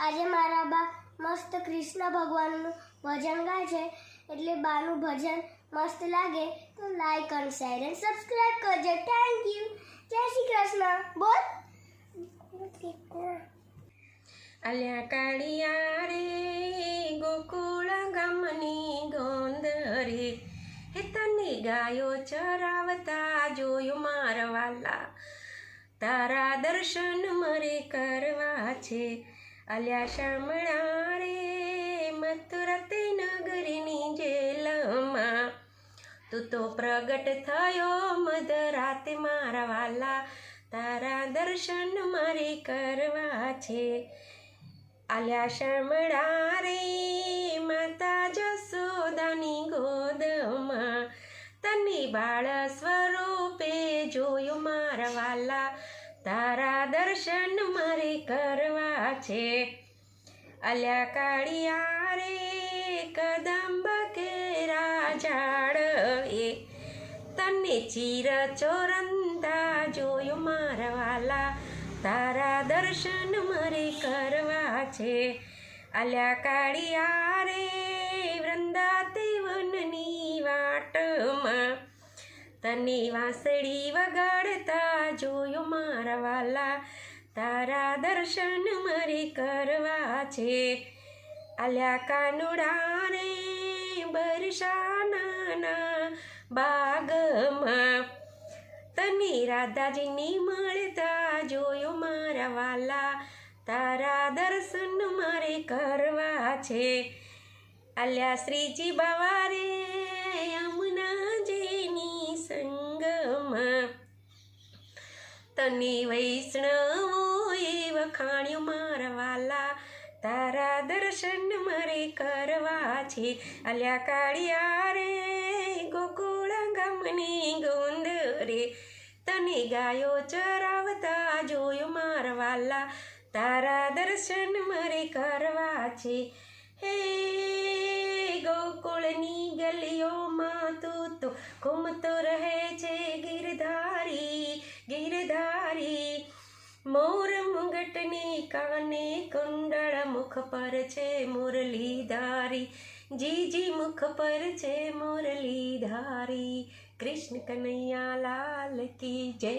આજે મારા બા મસ્ત કૃષ્ણ ભગવાનનું ભજન ગાય છે, એટલે બાનું ભજન મસ્ત લાગે તો લાઈક અને શેર અને સબસ્ક્રાઇબ કરજો. Thank you. જય શ્રી કૃષ્ણ. બોલ. અલ્યા કાળિયા રે ગોકુળ ગામની ગોંદ રે, હે તને ગાયો ચરાવતા જોયું મારા વાલા, તારા દર્શન મારે કરવા છે. અલ્યા શામળા રે મથુરા તે નગરીની જેલમાં, તું તો પ્રગટ થયો મધરાતે મારા વાલા, તારા દર્શન મારે કરવા છે. આલ્યા શામળા રે માતા જશોદાની ગોદમાં, તને બાળ સ્વરૂપે જોયું મારા વાલા, તારા દર્શન મારે કરવા છે. આલ્યા કાળિયા રે કદંબ કેરા ઝાડ એ, તને ચીર ચોરંદા જોયું મારા વાલા, તારા દર્શન મારે કરવા છે. આલ્યા કાળિયા રે વૃંદાવનની વાટમાં, તને વાંસળી વગાડતા જોયું મારા વાલા, તારા દર્શન મારે કરવા છે. આલ્યા કાનુડા રે બરસાનાના બાગમાં, તને રાધાજીની મળતા જોયું મારા વાલા, તારા દર્શન મારે કરવા છે. આલ્યા શ્રીજી બાવા રે યમુનાજીની સંગમાં, તને વૈષ્ણવોએ વખાણ્યું મારા વાલા, તારા દર્શન મારે કરવા છે. આલ્યા કાળિયા રે ગોકુળ ગામની ગોંદ રે, તને ગાયો ચરાવતા જોયું મારા વાલા, તારા દર્શન મારે કરવા છે. હે ગોકુળની ગલીઓમાં તું તો ઘૂમતો રહે છે ગિરધારી ગિરધારી, મોર મુગટની કાને કુંડળ, મુખ પર છે મુરલીધારી, જીજી મુખ પર છે મુરલીધારી. કૃષ્ણ કનૈયા લાલ કી જય.